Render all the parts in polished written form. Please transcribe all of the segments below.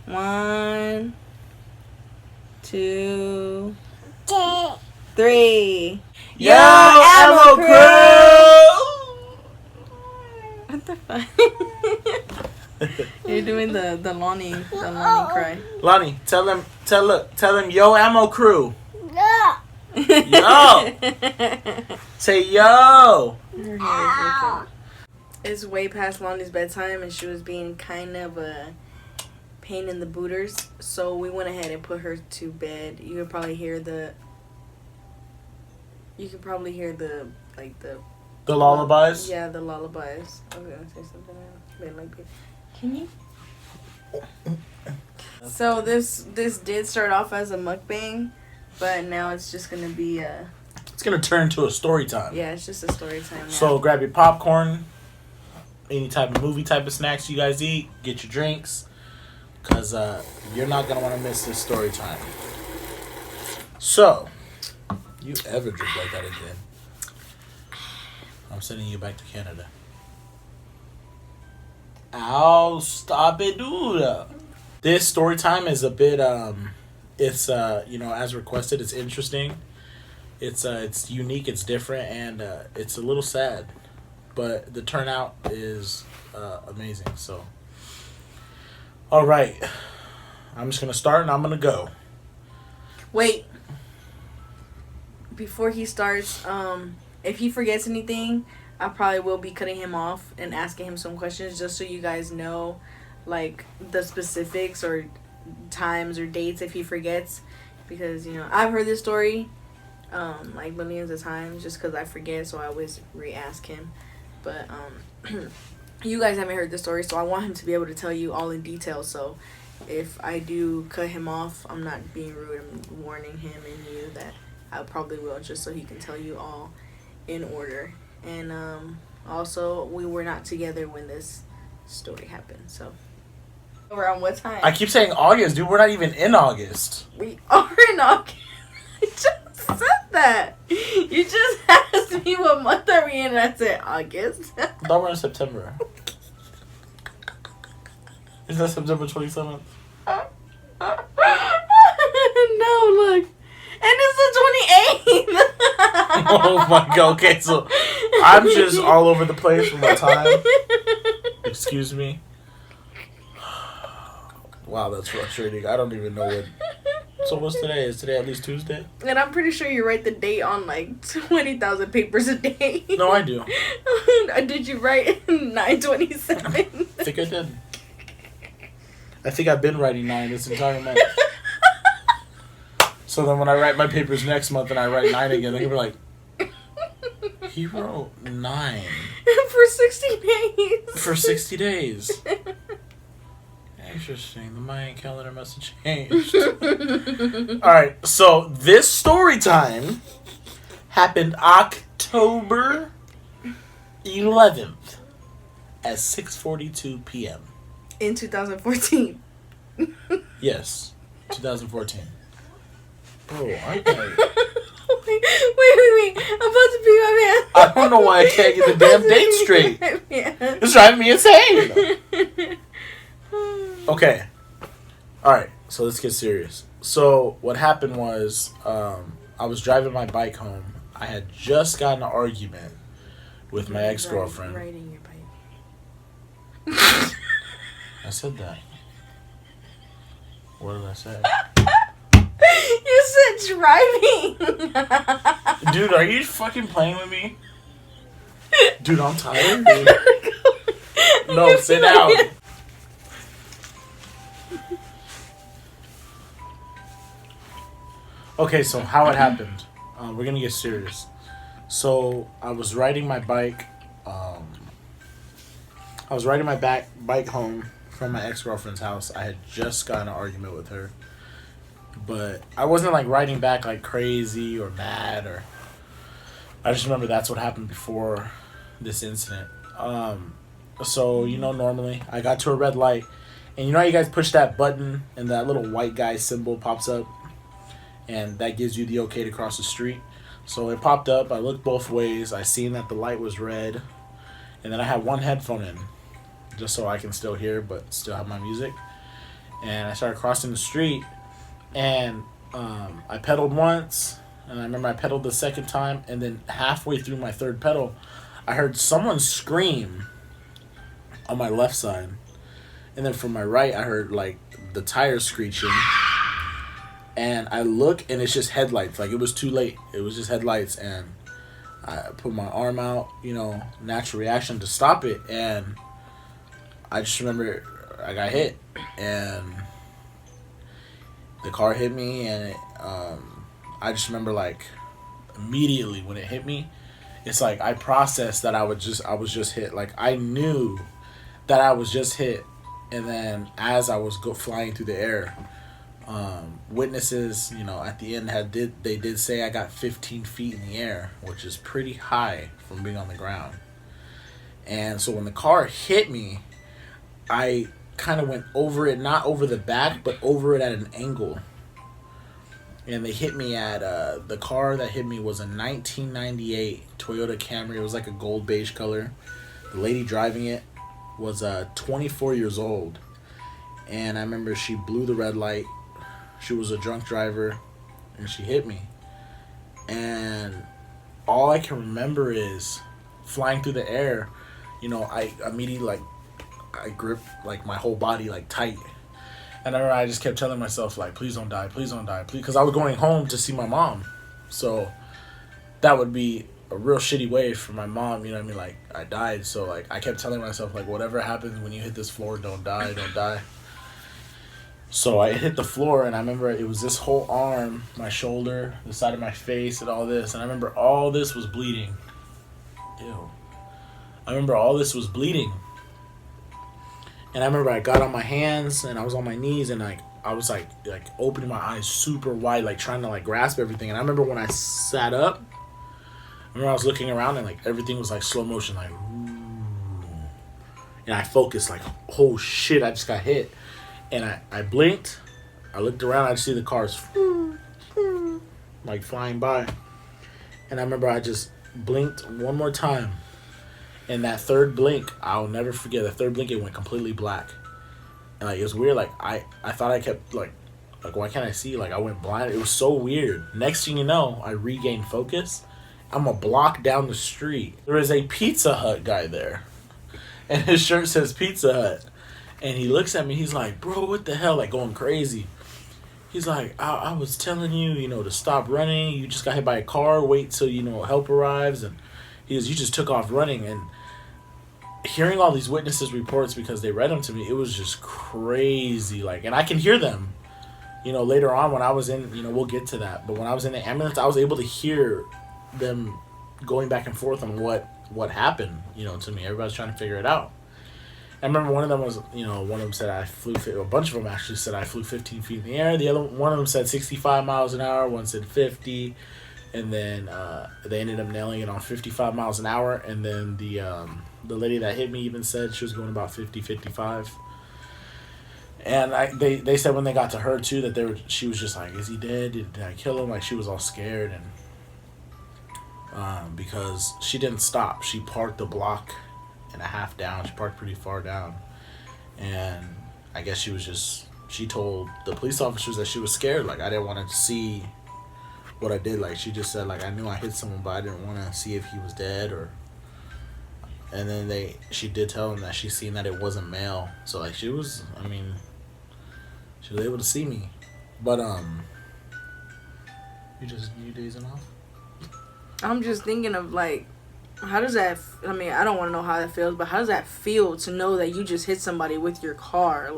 1, 2, 3. Yo, Ammo Crew! What the fuck? You're doing the Lonnie cry. Lonnie, tell them, yo, Ammo Crew. No. Yo. Say yo. It's way past Lonnie's bedtime, and she was being kind of a pain in the booters. So we went ahead and put her to bed. You could probably hear the The lullabies. Yeah, the lullabies. I was gonna say something else. Can you? So this did start off as a mukbang, but now it's just gonna be It's gonna turn to a story time. yeah, it's just a story time now. So grab your popcorn, any type of movie type of snacks you guys eat, get your drinks, cause you're not gonna want to miss this story time. So, you ever drink like that again? I'm sending you back to Canada. Ow, stop it, dude. This story time is a bit, it's, as requested, it's interesting. It's unique, it's different, and it's a little sad. But the turnout is amazing, so. All right. I'm just going to start and I'm going to go. Wait. Before he starts, if he forgets anything, I probably will be cutting him off and asking him some questions just so you guys know, like, the specifics or times or dates if he forgets. Because, I've heard this story, like, millions of times just because I forget, so I always re-ask him. But, you guys haven't heard the story, so I want him to be able to tell you all in detail. So, if I do cut him off, I'm not being rude. I'm warning him and you that I probably will, just so he can tell you all in order. And also, we were not together when this story happened, so. Around what time? I keep saying August, dude. We're not even in August. We are in August. I just said that. You just asked me what month are we in, and I said August. I thought we're in September. Is that September 27th? No, look. And it's the 28th. Oh my god, okay, so I'm just all over the place with my time. Excuse me. Wow, that's frustrating. I don't even know what. So what's today? Is today at least Tuesday? And I'm pretty sure you write the date on like 20,000 papers a day. No, I do. Did you write 9/27? I think I did. I think I've been writing 9 this entire month. So then when I write my papers next month and I write 9 again, they're gonna be like, he wrote 9. For 60 days. For 60 days. Interesting. The Mayan calendar must have changed. Alright, so this story time happened October 11th at 6:42 p.m. In 2014. Yes, 2014. Bro, aren't I? Wait. I'm about to pee my pants. I don't know why I can't get the damn date straight. It's driving me insane. Okay. Alright, so let's get serious. So, what happened was, I was driving my bike home. I had just gotten an argument with my ex-girlfriend. Riding your bike. I said that. What did I say? You said driving. Dude, are you fucking playing with me? Dude, I'm tired. Dude. No, sit down. Okay, so how it happened. We're gonna get serious. So I was riding my bike. Bike home from my ex-girlfriend's house. I had just gotten an argument with her, but I wasn't like riding back like crazy or mad or. I just remember that's what happened before this incident. So normally I got to a red light, and how you guys push that button and that little white guy symbol pops up. And that gives you the okay to cross the street. So it popped up. I looked both ways. I seen that the light was red. And then I had one headphone in, just so I can still hear but still have my music. And I started crossing the street, and I pedaled once, and I remember I pedaled the second time, and then halfway through my third pedal, I heard someone scream on my left side, and then from my right, I heard like the tires screeching, and I look, and it's just headlights. Like, it was too late. It was just headlights, and I put my arm out, natural reaction to stop it, and I just remember I got hit, and the car hit me, and I just remember, like, immediately when it hit me, it's like I processed that I was just hit. Like, I knew that I was just hit, and then as I was flying through the air, witnesses, at the end they did say I got 15 feet in the air, which is pretty high from being on the ground. And so when the car hit me, I kind of went over it, not over the back, but over it at an angle. And they hit me at, the car that hit me was a 1998 Toyota Camry. It was like a gold beige color. The lady driving it was 24 years old. And I remember she blew the red light. She was a drunk driver, and she hit me. And all I can remember is flying through the air, I immediately, I gripped, my whole body, tight. And I remember I just kept telling myself, please don't die, please don't die, please. Because I was going home to see my mom. So that would be a real shitty way for my mom, I died. So, I kept telling myself, whatever happens when you hit this floor, don't die, don't die. So I hit the floor, and I remember it was this whole arm, my shoulder, the side of my face, and all this. And I remember all this was bleeding. Ew. I remember all this was bleeding. And I remember I got on my hands, and I was on my knees, and I was opening my eyes super wide, trying to grasp everything. And I remember when I sat up, I remember I was looking around, and everything was slow motion, ooh. And I focused, oh shit, I just got hit. And I blinked, I looked around, I just see the cars flying by. And I remember I just blinked one more time. And that third blink, I'll never forget, the third blink, it went completely black. And it was weird, I thought I kept, why can't I see? I went blind. It was so weird. Next thing you know, I regained focus. I'm a block down the street. There is a Pizza Hut guy there. And his shirt says Pizza Hut. And he looks at me, he's like, bro, what the hell? Going crazy. He's like, I was telling you, to stop running. You just got hit by a car. Wait till, help arrives. And he goes, you just took off running. And hearing all these witnesses' reports, because they read them to me, it was just crazy. And I can hear them, later on when I was in, we'll get to that. But when I was in the ambulance, I was able to hear them going back and forth on what happened, to me. Everybody's trying to figure it out. I remember one of them was, one of them said I flew, a bunch of them actually said I flew 15 feet in the air. The other one of them said 65 miles an hour. One said 50. And then they ended up nailing it on 55 miles an hour. And then the lady that hit me even said she was going about 50, 55. And they said when they got to her too that she was just like, is he dead? Did I kill him? She was all scared. And because she didn't stop. She parked a block and a half down. She parked pretty far down. And I guess she told the police officers that she was scared. I didn't want to see what I did. She just said, I knew I hit someone, but I didn't want to see if he was dead or... And then she did tell him that she seen that it wasn't male. So, she was able to see me. But, you dazing off? I'm just thinking of, how does that... I mean, I don't want to know how that feels, but how does that feel to know that you just hit somebody with your car?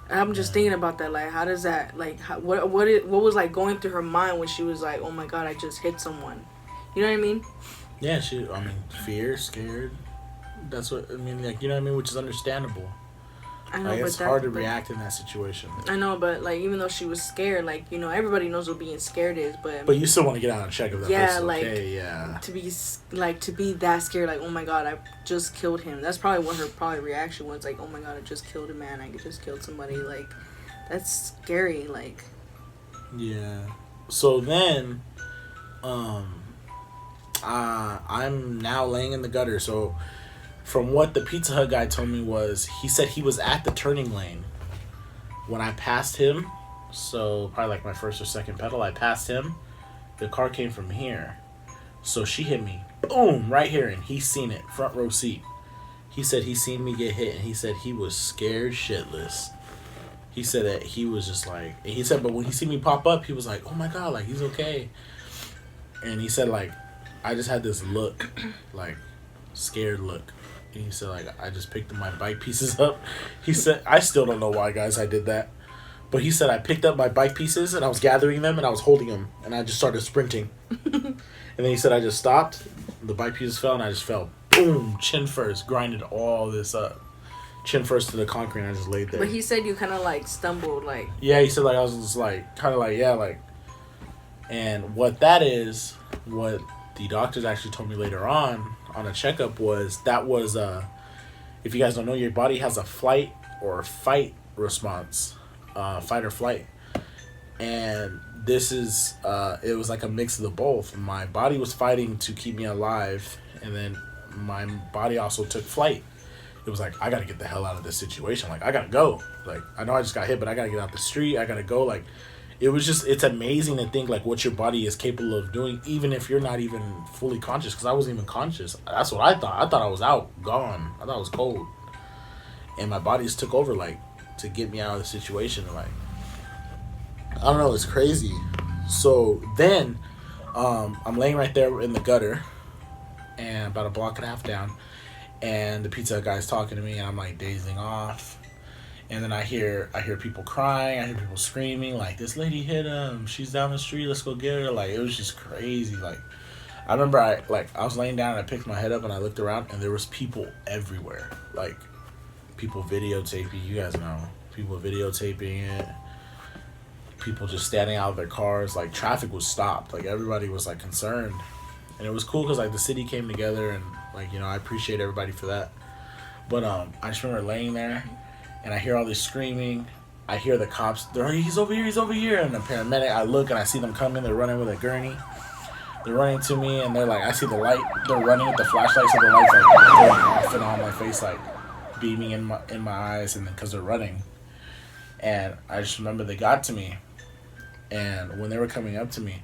I'm just thinking about that. How does that... what was, going through her mind when she was like, oh, my God, I just hit someone? You know what I mean? Yeah, fear, scared. That's what... you know what I mean? Which is understandable. I know, it's hard to react in that situation. I know, but even though she was scared, everybody knows what being scared is, but you still want to get out and check if that person's okay. Yeah, to be that scared, oh my God, I just killed him. That's probably what her reaction was, oh my God, I just killed a man. I just killed somebody. That's scary. Yeah. So then, I'm now laying in the gutter. So, from what the Pizza Hut guy told me was, he said he was at the turning lane when I passed him, so probably like my first or second pedal, I passed him. The car came from here, so she hit me, boom, right here, and he seen it, front row seat. He said he seen me get hit, and he said he was scared shitless. He said that he was just like, he said, but when he seen me pop up, he was like, oh my God, like, he's okay. And he said, like, I just had this look, like, scared look. And he said, like, I just picked my bike pieces up. He said, I still don't know why, guys, I did that. But he said I picked up my bike pieces, and I was gathering them, and I was holding them, and I just started sprinting. And then he said I just stopped, the bike pieces fell, and I just fell. Boom, chin first, grinded all this up. Chin first to the concrete, and I just laid there. But he said you kind of like stumbled, like. Yeah, he said like I was just like kind of like, yeah, like. And what that is, what the doctors actually told me later on a checkup was if you guys don't know, your body has a flight or fight response, fight or flight, and this is it was like a mix of the both. My body was fighting to keep me alive, and then my body also took flight. It was like, I gotta get the hell out of this situation. Like, I gotta go. Like, I know I just got hit, but I gotta get out the street. I gotta go. Like, it's amazing to think, like, what your body is capable of doing, even if you're not even fully conscious, because I wasn't even conscious. That's what I thought. I thought I was out, gone. I thought I was cold. And my body just took over, like, to get me out of the situation. Like, I don't know. It's crazy. So then, I'm laying right there in the gutter, and about a block and a half down, and the pizza guy's talking to me, and I'm like dazing off. And then I hear people crying, I hear people screaming, like, this lady hit him, she's down the street, let's go get her. Like, it was just crazy. Like, I remember I was laying down, and I picked my head up, and I looked around, and there was people everywhere. Like, people videotaping, you guys know, people videotaping it, people just standing out of their cars. Like, traffic was stopped, like, everybody was like concerned. And it was cool because like the city came together, and like, you know, I appreciate everybody for that. But I just remember laying there, and I hear all this screaming. I hear the cops. They're like, he's over here. And the paramedic, I look and I see them coming. They're running with a gurney. They're running to me, and they're like, I see the light. They're running with the flashlight, so the light's like going off and on my face, like beaming in my eyes, and because they're running. And I just remember they got to me, and when they were coming up to me,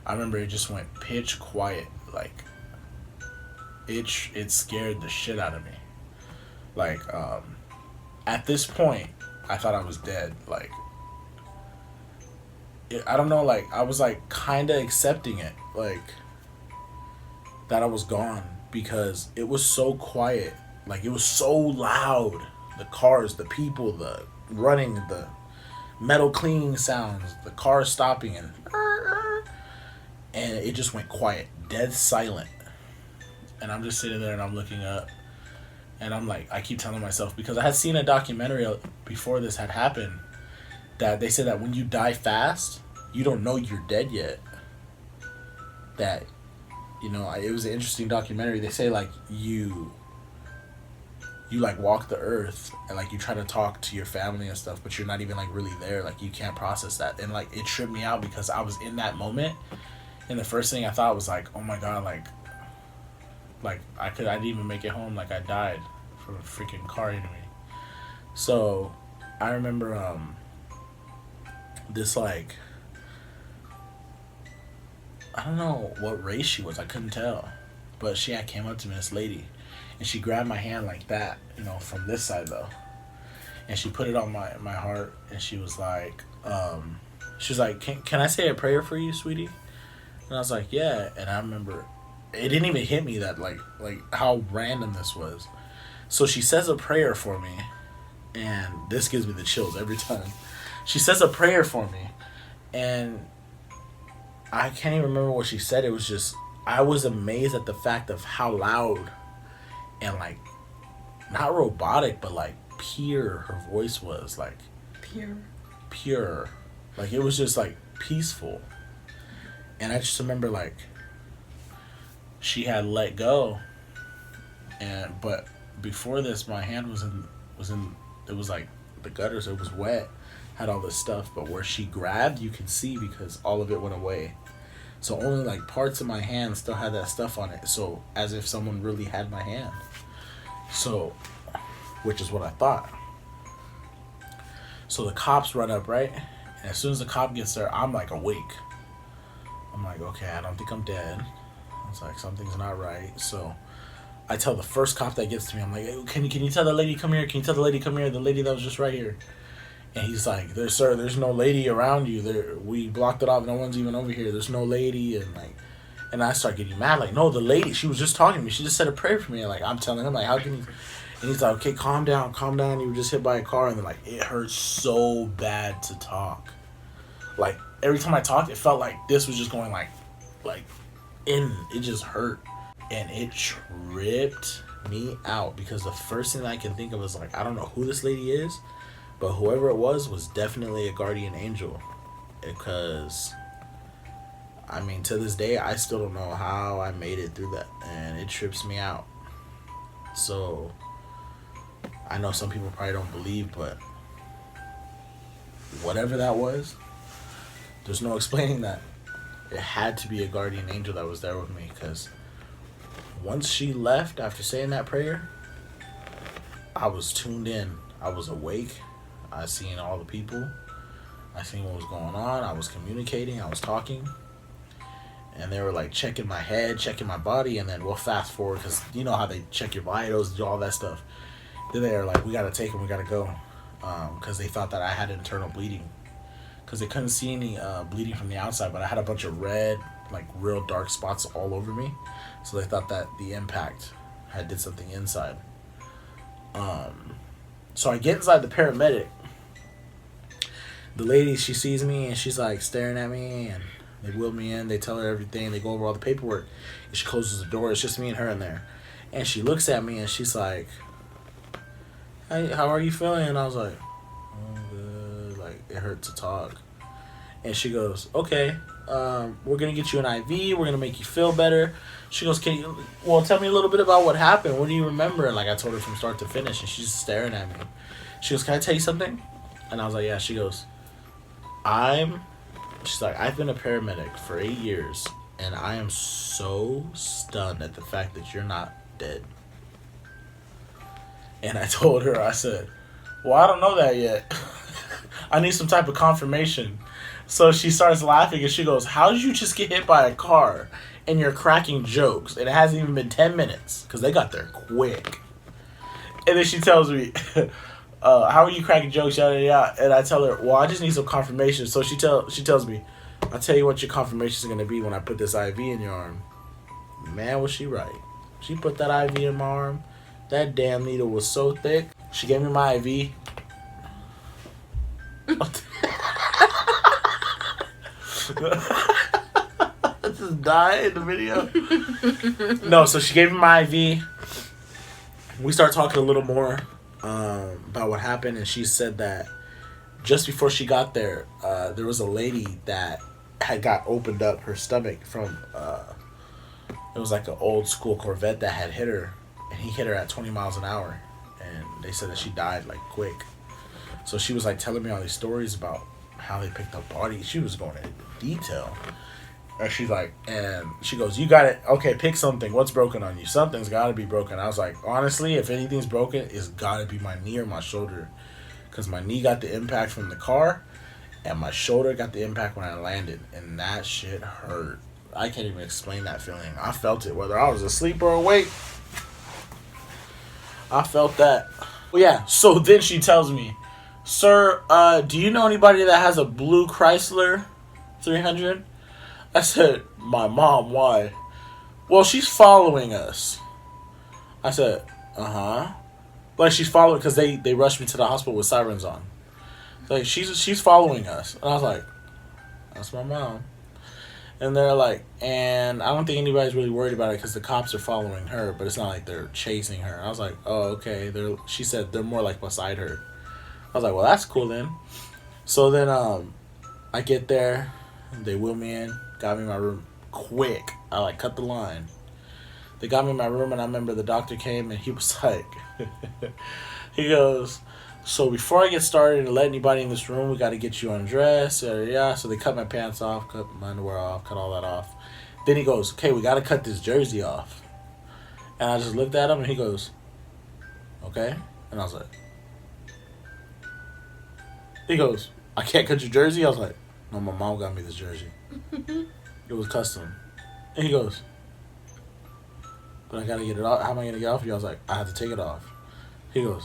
I remember it just went pitch quiet. Like, it scared the shit out of me. Like, at this point, I thought I was dead. Like, I don't know, like, I was, like, kind of accepting it. Like, that I was gone, because it was so quiet. Like, it was so loud. The cars, the people, the running, the metal cleaning sounds, the cars stopping, and it just went quiet, dead silent. And I'm just sitting there, and I'm looking up, and I'm like, I keep telling myself, because I had seen a documentary before this had happened, that they said that when you die fast, you don't know you're dead yet. That, you know, it was an interesting documentary. They say, like, you like walk the earth, and like you try to talk to your family and stuff, but you're not even like really there. Like, you can't process that. And like, it tripped me out, because I was in that moment, and the first thing I thought was like, oh my God, like I didn't even make it home. Like, I died from a freaking car hitting me. So I remember this, like, I don't know what race she was, I couldn't tell, but she had came up to me, this lady, and she grabbed my hand like that, you know, from this side though, and she put it on my heart, and she was like, can I say a prayer for you, sweetie? And I was like, yeah. And I remember it didn't even hit me that like how random this was. So she says a prayer for me, and this gives me the chills every time. She says a prayer for me, and I can't even remember what she said. It was just, I was amazed at the fact of how loud and like, not robotic, but like pure her voice was. Like, pure. Like, it was just like peaceful. And I just remember, like, she had let go, but before this, my hand was in it was like the gutters, it was wet, had all this stuff, but where she grabbed, you could see, because all of it went away. So only like parts of my hand still had that stuff on it, so as if someone really had my hand. So, which is what I thought. So the cops run up, right? And as soon as the cop gets there, I'm like awake. I'm like, okay, I don't think I'm dead. It's like something's not right. So I tell the first cop that gets to me, I'm like, hey, can you tell the lady come here? Can you tell the lady come here? The lady that was just right here. And he's like, sir, there's no lady around you. We blocked it off. No one's even over here. There's no lady. And I start getting mad. Like, no, the lady, she was just talking to me. She just said a prayer for me. And like, I'm telling him, like, how can you? And he's like, okay, calm down. You were just hit by a car. And then like, it hurts so bad to talk. Like, every time I talked, it felt like this was just going like in. It just hurt. And it tripped me out because the first thing that I can think of is like, I don't know who this lady is, but whoever it was definitely a guardian angel. Because, I mean, to this day, I still don't know how I made it through that. And it trips me out. So, I know some people probably don't believe, but whatever that was, there's no explaining that. It had to be a guardian angel that was there with me, because once she left after saying that prayer, I was tuned in. I was awake. I seen all the people. I seen what was going on. I was communicating. I was talking. And they were like checking my head, checking my body, and then we'll fast forward because you know how they check your vitals, do all that stuff. Then they were like, we got to take him, we got to go. Because they thought that I had internal bleeding. Because they couldn't see any bleeding from the outside, but I had a bunch of red, like real dark spots all over me. So they thought that the impact had did something inside. So I get inside the paramedic. The lady, she sees me and she's like staring at me, and they wheel me in. They tell her everything. They go over all the paperwork. And she closes the door. It's just me and her in there. And she looks at me and she's like, hey, how are you feeling? And I was like, oh, good. Like, it hurt to talk. And she goes, okay, we're going to get you an IV. We're going to make you feel better. She goes, tell me a little bit about what happened. What do you remember? And like, I told her from start to finish, and she's just staring at me. She goes, can I tell you something? And I was like, yeah. She goes, she's like, I've been a paramedic for 8 years, and I am so stunned at the fact that you're not dead. And I told her, I said, well, I don't know that yet. I need some type of confirmation. So she starts laughing, and she goes, how did you just get hit by a car and you're cracking jokes? And it hasn't even been 10 minutes because they got there quick. And then she tells me, how are you cracking jokes, yada, yada. And I tell her, well, I just need some confirmation. So she tells me, I'll tell you what your confirmation is going to be when I put this IV in your arm. Man, was she right. She put that IV in my arm. That damn needle was so thick. She gave me my IV. Just die in the video. No, so she gave me my IV. We start talking a little more about what happened, and she said that just before she got there, there was a lady that had got opened up her stomach from it was like an old school Corvette that had hit her, and he hit her at 20 miles an hour, and they said that she died like quick. So she was like telling me all these stories about how they picked up bodies. She was going into detail. And she's like, and she goes, you got it. Okay, pick something. What's broken on you? Something's got to be broken. I was like, honestly, if anything's broken, it's got to be my knee or my shoulder. Because my knee got the impact from the car, and my shoulder got the impact when I landed. And that shit hurt. I can't even explain that feeling. I felt it, whether I was asleep or awake. I felt that. Well, yeah, so then she tells me, sir, do you know anybody that has a blue Chrysler 300? I said, my mom, why? Well, she's following us. I said, uh-huh. Like, she's following, because they rushed me to the hospital with sirens on. Like, she's following us. And I was like, that's my mom. And they're like, and I don't think anybody's really worried about it because the cops are following her, but it's not like they're chasing her. I was like, oh, okay. She said they're more like beside her. I was like, well, that's cool then. So then I get there, they wheel me in, got me in my room quick. I like cut the line. They got me in my room, and I remember the doctor came, and he was like, he goes, so before I get started and let anybody in this room, we got to get you undressed. Yeah. So they cut my pants off, cut my underwear off, cut all that off. Then he goes, okay, we got to cut this jersey off. And I just looked at him, and he goes, okay. And I was like, He goes, I can't cut your jersey? I was like, no, my mom got me this jersey. It was custom. And he goes, but I gotta get it off. How am I gonna get it off you? I was like, I have to take it off. He goes,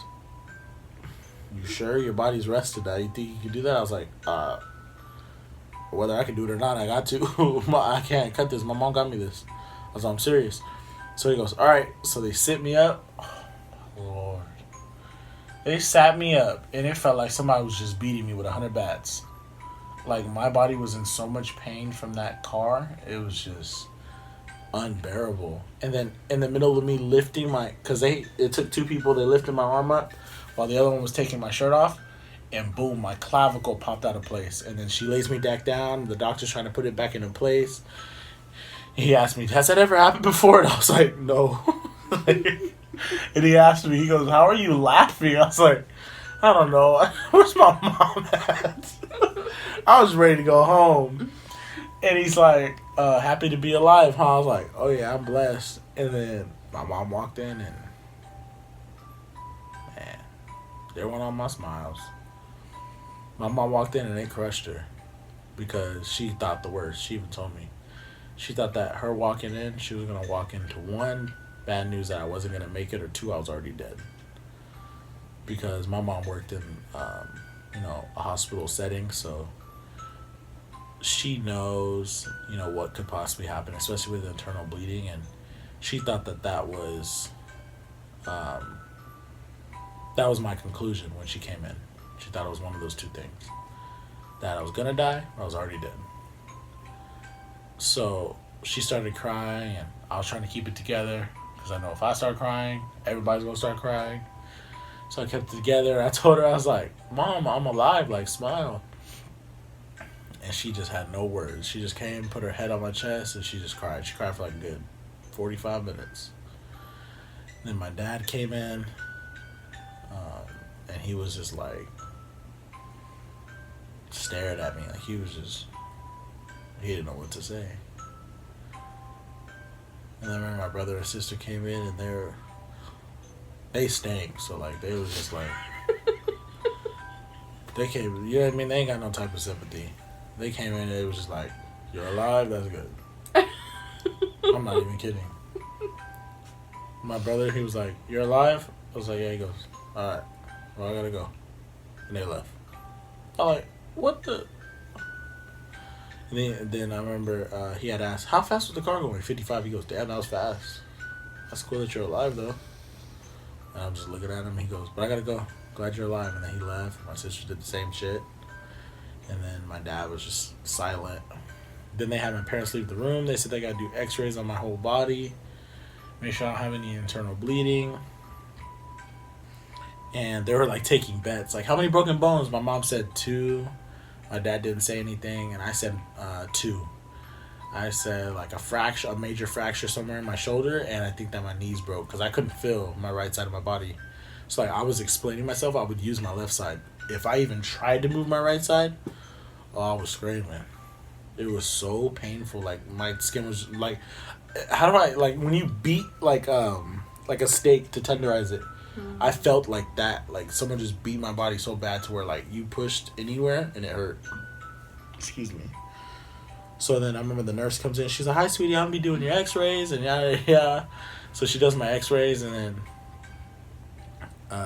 you sure your body's rested now? You think you can do that? I was like, whether I can do it or not, I got to. I can't cut this. My mom got me this. I was like, I'm serious. So he goes, all right. So they sit me up. Oh, my Lord. They sat me up, and it felt like somebody was just beating me with 100 bats. Like, my body was in so much pain from that car. It was just unbearable. And then in the middle of me lifting because it took two people. They lifted my arm up while the other one was taking my shirt off. And boom, my clavicle popped out of place. And then she lays me back down. The doctor's trying to put it back into place. He asked me, has that ever happened before? And I was like, no. And he asked me, he goes, how are you laughing? I was like, I don't know. Where's my mom at? I was ready to go home. And he's like, happy to be alive, huh? I was like, oh yeah, I'm blessed. And then my mom walked in and, man, there went all my smiles. My mom walked in and they crushed her because she thought the worst. She even told me. She thought that her walking in, she was going to walk into one, bad news that I wasn't going to make it, or two, I was already dead. Because my mom worked in, a hospital setting, so she knows, what could possibly happen, especially with internal bleeding, and she thought that was my conclusion when she came in. She thought it was one of those two things. That I was going to die, or I was already dead. So she started crying, and I was trying to keep it together because I know if I start crying, everybody's going to start crying. So I kept it together. I told her, I was like, Mom, I'm alive, like, smile. And she just had no words. She just came, put her head on my chest, and she just cried. She cried for like a good 45 minutes. And then my dad came in, and he was just like, stared at me. Like, he didn't know what to say. And then I remember my brother and sister came in, and they stank. So, like, they was just like, they came, you know what I mean? They ain't got no type of sympathy. They came in and it was just like, you're alive? That's good. I'm not even kidding. My brother, he was like, you're alive? I was like, yeah. He goes, alright, well, I gotta go. And they left. I'm like, what the? And then I remember he had asked, how fast was the car going? 55. He goes, damn, that was fast. That's cool that you're alive, though. And I'm just looking at him. He goes, but I gotta go. Glad you're alive. And then he left. My sister did the same shit. And then my dad was just silent. Then they had my parents leave the room. They said they gotta do x-rays on my whole body. Make sure I don't have any internal bleeding. And they were like taking bets. Like, how many broken bones? My mom said 2. My dad didn't say anything. And I said 2. I said like a major fracture somewhere in my shoulder. And I think that my knees broke because I couldn't feel my right side of my body. So like I was explaining myself, I would use my left side. If I even tried to move my right side, I was screaming. It was so painful. Like my skin was like, how do I, like when you beat like a steak to tenderize it, I felt like that. Like someone just beat my body so bad to where like you pushed anywhere and it hurt. Excuse me. So then I remember the nurse comes in. She's like, hi, sweetie, I'm going to be doing your x-rays and yada, yada. So she does my x-rays and then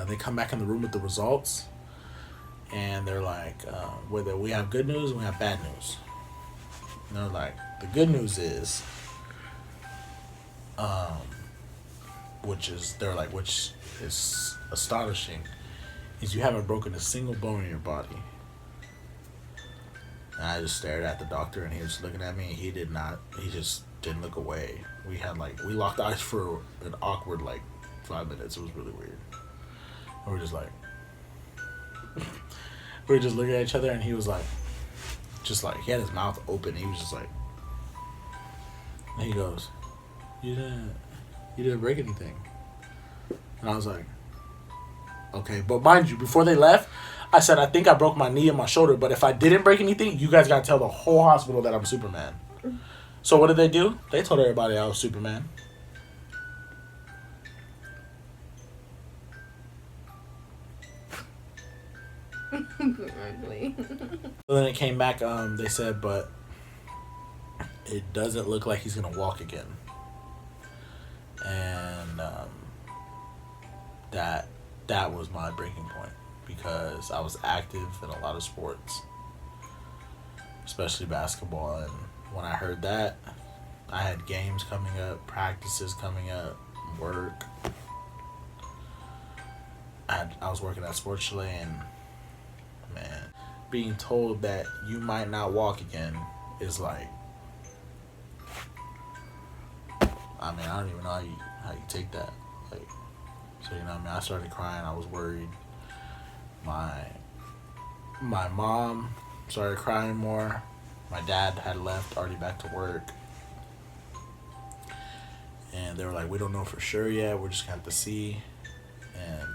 they come back in the room with the results. And they're like, whether we have good news and we have bad news. And they're like, the good news is, which is astonishing, is you haven't broken a single bone in your body. And I just stared at the doctor and he was looking at me and he just didn't look away. We locked eyes for an awkward 5 minutes. It was really weird. And we're just like, we were just looking at each other and he was like, he had his mouth open. He was just like, and he goes, you didn't break anything. And I was like, okay. But mind you, before they left, I said, I think I broke my knee and my shoulder, but if I didn't break anything, you guys got to tell the whole hospital that I'm Superman. So what did they do? They told everybody I was Superman. ugly. So then it came back. They said, but it doesn't look like he's gonna walk again, and that was my breaking point because I was active in a lot of sports, especially basketball, and when I heard that, I had games coming up, practices coming up, work. I was working at Sports Chalet, and man, being told that you might not walk again is like, I mean, I don't even know how you take that. Like, so you know what I mean? I started crying. I was worried. My mom started crying more. My dad had left, already back to work. And they were like, we don't know for sure yet. We're just going to have to see. And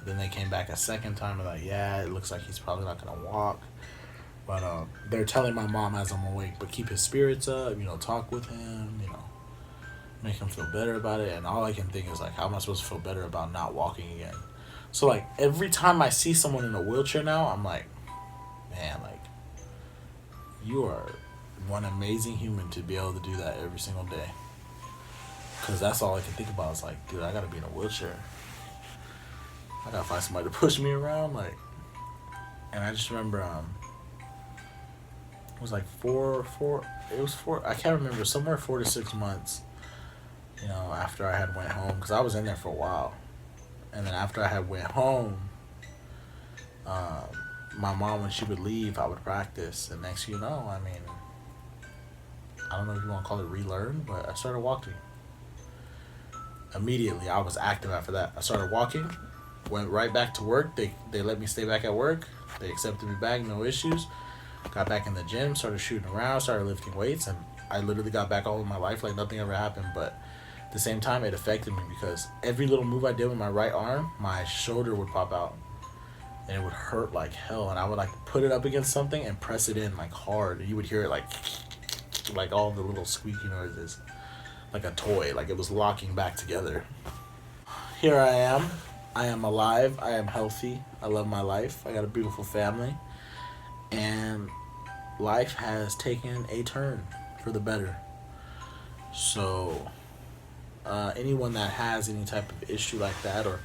then they came back a second time and like, yeah, it looks like he's probably not going to walk. But they're telling my mom as I'm awake, but keep his spirits up, you know, talk with him, you know, make him feel better about it. And all I can think is like, how am I supposed to feel better about not walking again? So like every time I see someone in a wheelchair now, I'm like, man, like, you are one amazing human to be able to do that every single day. Because that's all I can think about is like, dude, I gotta be in a wheelchair. I gotta find somebody to push me around, like. And I just remember, it was like four. I can't remember, somewhere 4 to 6 months. You know, after I had went home, because I was in there for a while, and then after I had went home, my mom, when she would leave, I would practice, and next thing you know, I mean, I don't know if you want to call it relearn, but I started walking. Immediately, I was active after that. I started walking, went right back to work. They let me stay back at work. They accepted me back, no issues. Got back in the gym, started shooting around, started lifting weights, and I literally got back all of my life like nothing ever happened. But at the same time, it affected me because every little move I did with my right arm, my shoulder would pop out. And it would hurt like hell. And I would like put it up against something and press it in like hard. And you would hear it like all the little squeaky noises. Like a toy, like it was locking back together. Here I am. I am alive. I am healthy. I love my life. I got a beautiful family. And life has taken a turn for the better. So, anyone that has any type of issue like that, or,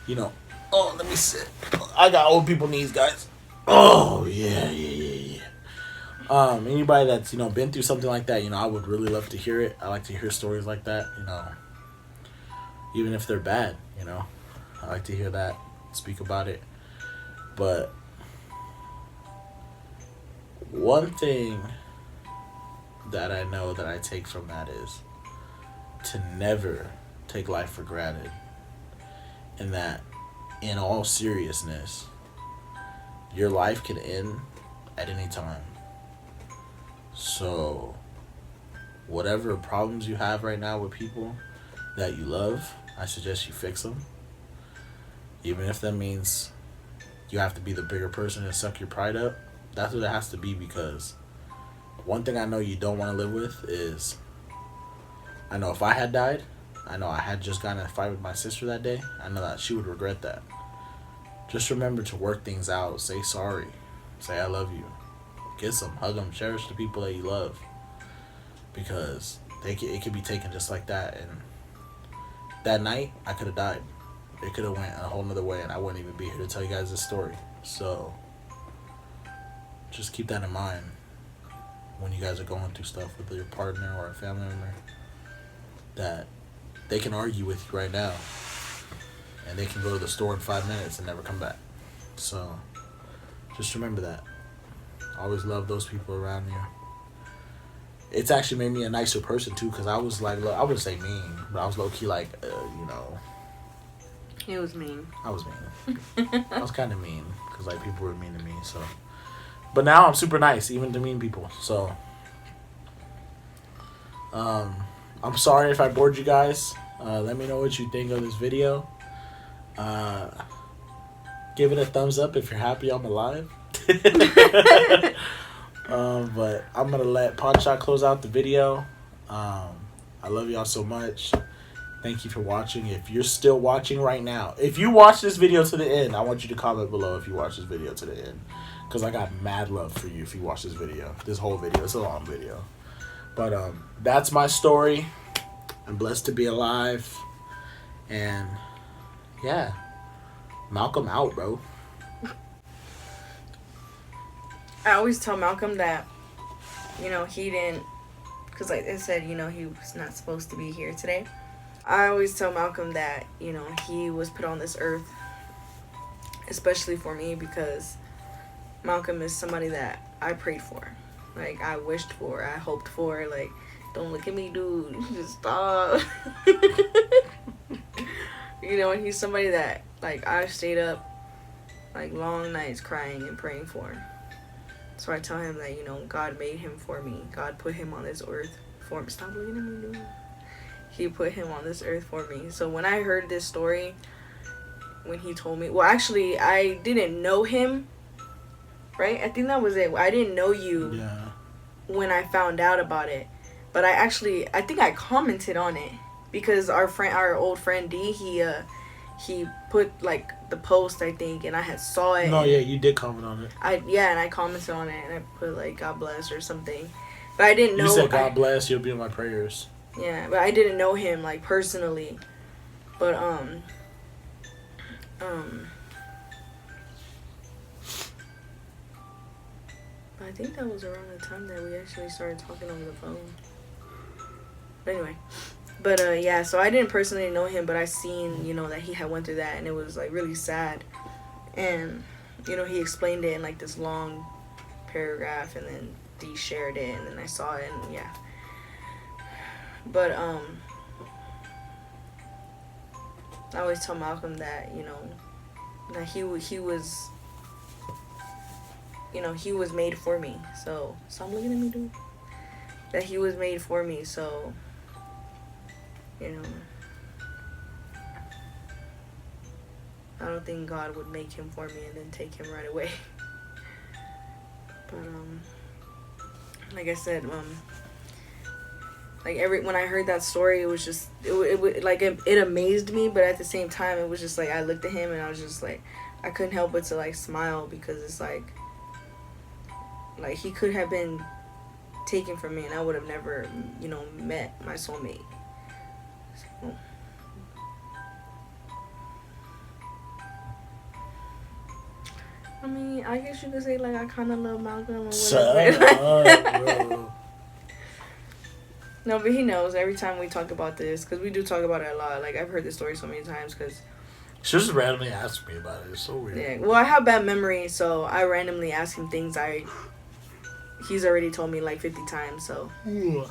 you know, oh, let me sit. I got old people knees, guys. Oh, yeah. Anybody that's, you know, been through something like that, you know, I would really love to hear it. I like to hear stories like that, you know, even if they're bad, you know. I like to hear that, speak about it. But one thing that I know that I take from that is to never take life for granted. And that, in all seriousness, your life can end at any time. So, whatever problems you have right now with people that you love, I suggest you fix them. Even if that means you have to be the bigger person and suck your pride up, that's what it has to be, because one thing I know you don't want to live with is, I know if I had died, I know I had just gotten in a fight with my sister that day, I know that she would regret that. Just remember to work things out, say sorry, say I love you. Kiss them, hug them, cherish the people that you love. Because it could be taken just like that. And that night, I could have died. It could have went a whole nother way, and I wouldn't even be here to tell you guys this story. So, just keep that in mind when you guys are going through stuff with your partner or a family member. That they can argue with you right now, and they can go to the store in 5 minutes and never come back. So, just remember that. Always love those people around you. It's actually made me a nicer person too, because I was like, I wouldn't say mean, but I was low key like, you know. It was mean. I was mean. I was kind of mean because like people were mean to me. So, but now I'm super nice, even to mean people. So, I'm sorry if I bored you guys. Let me know what you think of this video. Give it a thumbs up if you're happy I'm alive. But I'm gonna let Pawnshot close out the video. I love y'all so much. Thank you for watching. If you're still watching right now, if you watch this video to the end, I want you to comment below if you watch this video to the end. because I got mad love for you if you watch this video. This whole video. It's a long video. But that's my story. I'm blessed to be alive. And yeah, Malcolm out, bro. I always tell Malcolm that, he didn't, because like I said, he was not supposed to be here today. I always tell Malcolm that, he was put on this earth, especially for me, because Malcolm is somebody that I prayed for. Like, I wished for, I hoped for. Like, don't look at me, dude. Just stop. And he's somebody that, like, I stayed up, like, long nights crying and praying for. So I tell him that, God made him for me. God put him on this earth for me. Stop looking at me, dude. He put him on this earth for me. So when I heard this story, when he told me, well, actually, I didn't know him, right? I think that was it. I didn't know you when I found out about it. But I think I commented on it because our old friend D, he put like the post, I think, and I had saw it. No, yeah, you did comment on it. And I commented on it and I put like God bless or something. But I didn't know. You said God bless, you'll be in my prayers. Yeah, but I didn't know him like personally. But I think that was around the time that we actually started talking over the phone. But anyway, yeah, so I didn't personally know him, but I seen, that he had went through that, and it was like really sad. And, he explained it in like this long paragraph, and then Dee shared it, and then I saw it, and yeah. But I always tell Malcolm that, that he was, he was made for me. So stop looking at me, dude. That he was made for me. So, I don't think God would make him for me and then take him right away. But like I said, like when I heard that story, it was just it amazed me, but at the same time, it was just like I looked at him and I was just like, I couldn't help but to like smile, because it's like he could have been taken from me and I would have never, met my soulmate. So, I mean, I guess you could say like I kind of love Malcolm or whatever. No, but he knows every time we talk about this, because we do talk about it a lot. Like, I've heard this story so many times, because she just randomly asked me about it. It's so weird. Yeah, well, I have bad memory, so I randomly ask him things he's already told me like 50 times, so. Yeah.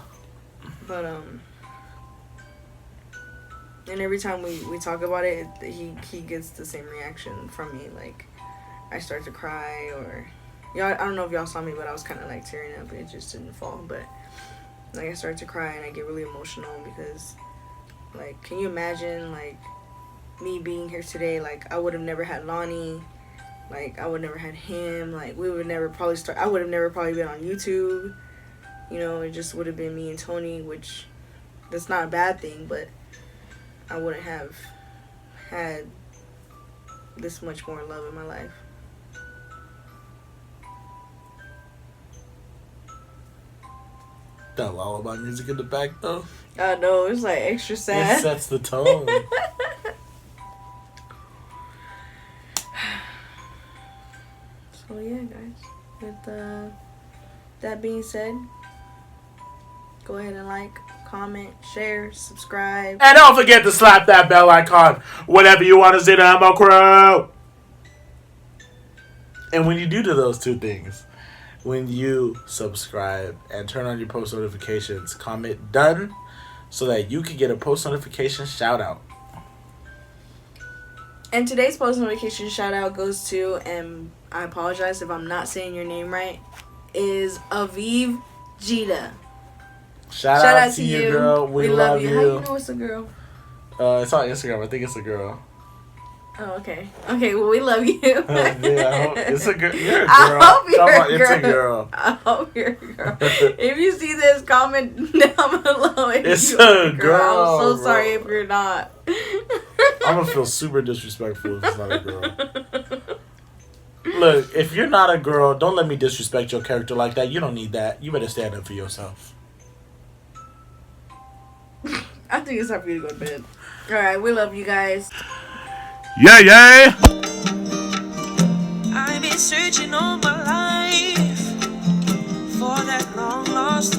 But, and every time we talk about it, he gets the same reaction from me. Like, I start to cry, or, I don't know if y'all saw me, but I was kind of like tearing up. It just didn't fall, but, like, I start to cry and I get really emotional because, like, can you imagine, like, me being here today? Like, I would have never had Lonnie. Like, I would never had him. Like, we would never probably I would have never probably been on YouTube. It just would have been me and Tony, which that's not a bad thing, but I wouldn't have had this much more love in my life. That lullaby music in the back, though. I know, it's like extra sad. It sets the tone. So yeah, guys, with that being said, go ahead and like, comment, share, subscribe. And don't forget to slap that bell icon whenever you want to see the Ammo Crew. And when you do those two things, when you subscribe and turn on your post notifications, comment done so that you can get a post notification shout out. And today's post notification shout out goes to, and I apologize if I'm not saying your name right, is Aviv Jita. Shout out to you, girl. We love you. How you know it's a girl? It's on Instagram. I think it's a girl. Oh, okay. Okay, well, we love you. Yeah, I hope it's a girl. You're a girl. I hope you're a girl. It's a girl. I hope you're a girl. If you see this, comment down below. It's a girl. I'm so sorry if you're not. I'm gonna feel super disrespectful if it's not a girl. Look, if you're not a girl, don't let me disrespect your character like that. You don't need that. You better stand up for yourself. I think it's time for you to go to bed. All right, we love you guys. Yeah, yeah. I've been searching all my life for that long lost